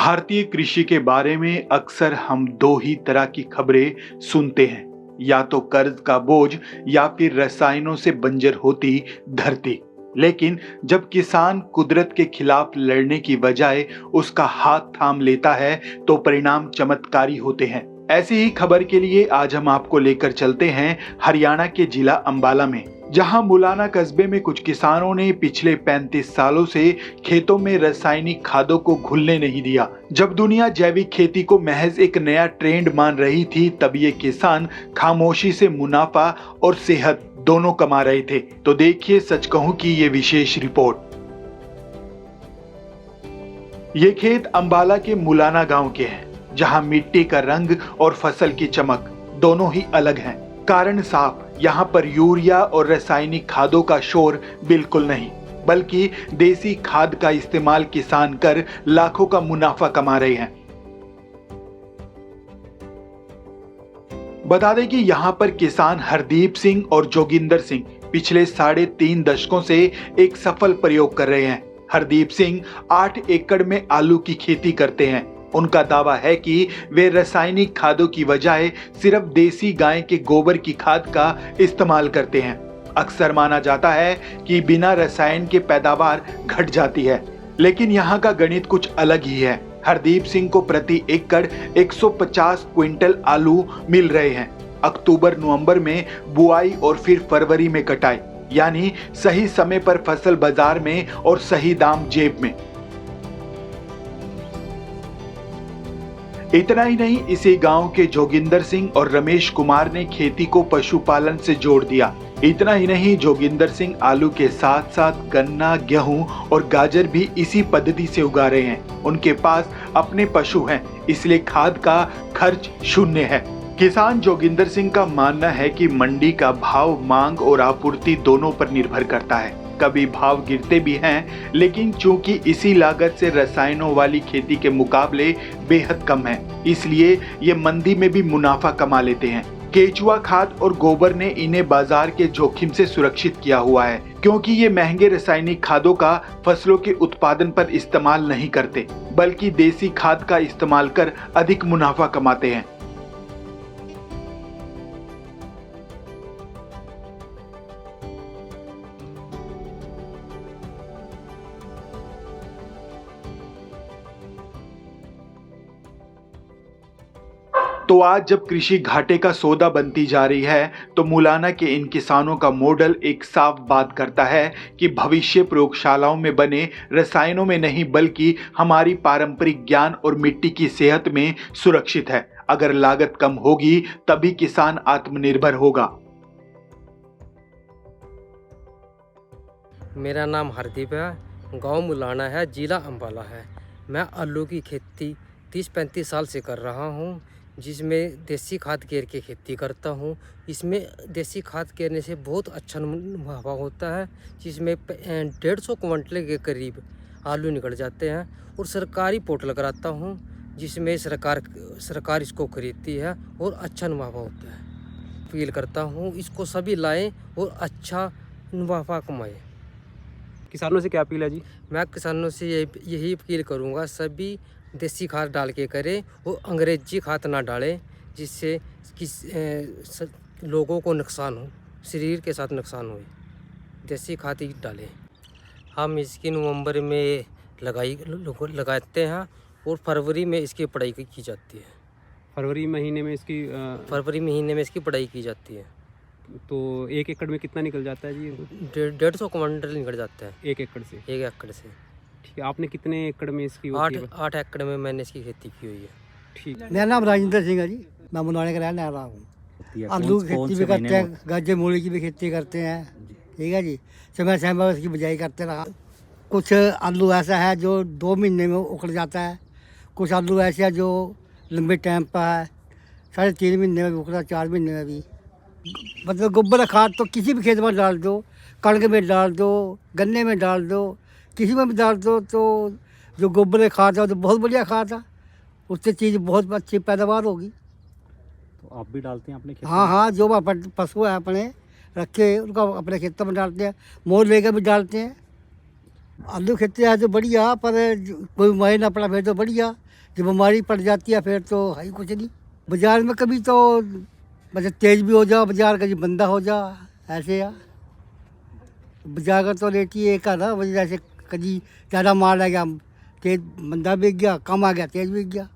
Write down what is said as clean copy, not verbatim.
भारतीय कृषि के बारे में अक्सर हम दो ही तरह की खबरें सुनते हैं, या तो कर्ज का बोझ या फिर रसायनों से बंजर होती धरती। लेकिन जब किसान कुदरत के खिलाफ लड़ने की बजाय उसका हाथ थाम लेता है तो परिणाम चमत्कारी होते हैं। ऐसी ही खबर के लिए आज हम आपको लेकर चलते हैं हरियाणा के जिला अंबाला में, जहां मुलाना कस्बे में कुछ किसानों ने पिछले 35 सालों से खेतों में रासायनिक खादों को घुलने नहीं दिया। जब दुनिया जैविक खेती को महज एक नया ट्रेंड मान रही थी, तब ये किसान खामोशी से मुनाफा और सेहत दोनों कमा रहे थे। तो देखिए सच कहूं की ये विशेष रिपोर्ट। ये खेत अंबाला के मुलाना गांव के हैं, जहां मिट्टी का रंग और फसल की चमक दोनों ही अलग हैं। कारण साफ, यहाँ पर यूरिया और रासायनिक खादों का शोर बिल्कुल नहीं, बल्कि देसी खाद का इस्तेमाल किसान कर लाखों का मुनाफा कमा रहे हैं। बता दें कि यहाँ पर किसान हरदीप सिंह और जोगिंदर सिंह पिछले 3.5 दशकों से एक सफल प्रयोग कर रहे हैं। हरदीप सिंह 8 एकड़ में आलू की खेती करते हैं। उनका दावा है कि वे रासायनिक खादों की बजाय सिर्फ देसी गाय के गोबर की खाद का इस्तेमाल करते हैं। अक्सर माना जाता है कि बिना रसायन के पैदावार घट जाती है, लेकिन यहाँ का गणित कुछ अलग ही है। हरदीप सिंह को प्रति एकड़ 150 क्विंटल आलू मिल रहे हैं। अक्टूबर नवंबर में बुआई और फिर फरवरी में कटाई, यानी सही समय पर फसल बाजार में और सही दाम जेब में। इतना ही नहीं, इसी गांव के जोगिंदर सिंह और रमेश कुमार ने खेती को पशुपालन से जोड़ दिया। इतना ही नहीं, जोगिंदर सिंह आलू के साथ साथ गन्ना, गेहूं और गाजर भी इसी पद्धति से उगा रहे हैं। उनके पास अपने पशु हैं, इसलिए खाद का खर्च शून्य है। किसान जोगिंदर सिंह का मानना है कि मंडी का भाव मांग और आपूर्ति दोनों पर निर्भर करता है। कभी भाव गिरते भी हैं, लेकिन चूंकि इसी लागत से रसायनों वाली खेती के मुकाबले बेहद कम है, इसलिए ये मंदी में भी मुनाफा कमा लेते हैं। केचुआ खाद और गोबर ने इन्हें बाजार के जोखिम से सुरक्षित किया हुआ है, क्योंकि ये महंगे रासायनिक खादों का फसलों के उत्पादन पर इस्तेमाल नहीं करते, बल्कि देसी खाद का इस्तेमाल कर अधिक मुनाफा कमाते हैं। तो आज जब कृषि घाटे का सौदा बनती जा रही है, तो मुलाना के इन किसानों का मॉडल एक साफ बात करता है कि भविष्य प्रयोगशालाओं में बने रसायनों में नहीं, बल्कि हमारी पारंपरिक ज्ञान और मिट्टी की सेहत में सुरक्षित है। अगर लागत कम होगी तभी किसान आत्मनिर्भर होगा। मेरा नाम हरदीप है, गांव मुलाना है, जिला अंबाला है। मैं आलू की खेती 30-35 साल से कर रहा हूं, जिसमें देसी खाद केर के खेती करता हूं। इसमें देसी खाद केरने से बहुत अच्छा मुनाफा होता है, जिसमें 150 क्विंटल के करीब आलू निकल जाते हैं। और सरकारी पोर्टल कराता हूं, जिसमें सरकार इसको खरीदती है और अच्छा मुनाफा होता है। अपील करता हूं इसको सभी लाएं और अच्छा मुनाफा कमाएं। किसानों से क्या अपील है जी? मैं किसानों से यही अपील करूंगा, सभी देसी खाद डाल के करें और अंग्रेजी खाद ना डालें, जिससे लोगों को नुकसान हो, शरीर के साथ नुकसान हो। देसी खाद ही डालें। हम इसकी नवंबर में लगाते हैं और फरवरी में इसकी पढ़ाई की जाती है। फरवरी महीने में इसकी पढ़ाई की जाती है। तो 1 एकड़ में कितना निकल जाता है जी? 150 क्विंटल निकल जाता है 1 एकड़ से। 1 एकड़ से। ठीक है, आपने कितने एकड़ में इसकी 8 एकड़ में मैंने इसकी खेती की हुई है। ठीक। मेरा नाम राजेंद्र सिंह है जी, मैं मुलाने का रहने वाला हूँ। आलू की खेती भी करते हैं, गाजर मूली की भी खेती करते हैं। ठीक है जी, समय समय पर इसकी बिजाई करते रहा। कुछ आलू ऐसा है जो 2 महीने में उखड़ जाता है, कुछ आलू ऐसे है जो लंबे टाइम पर है, 3.5 महीने में भी उखड़ा, 4 महीने में भी। मतलब गोबर खाद तो किसी भी खेत में डाल दो, कणक में डाल दो, गन्ने में डाल दो, किसी में भी डाल दो, तो जो गोबर खाद है तो बहुत बढ़िया खाद है, उससे चीज़ बहुत अच्छी पैदावार होगी। तो आप भी डालते हैं अपने खेत? हाँ, जो पशु है अपने रखे उनका अपने खेतों में डालते हैं, मोल लेकर भी डालते हैं। आलू खेती है तो बढ़िया, पर कोई बीमारी ना पड़ा फिर तो बढ़िया। जब बीमारी पड़ जाती है फिर तो है ही कुछ नहीं। बाजार में कभी तो मतलब तेज भी हो जाओ बाजार, कभी बंदा हो जा, ऐसे यार बाजार का तो रेट ही एक है ना। वजह से कभी ज़्यादा माल आ गया तेज बंदा बिक गया, कम आ गया तेज बिक गया।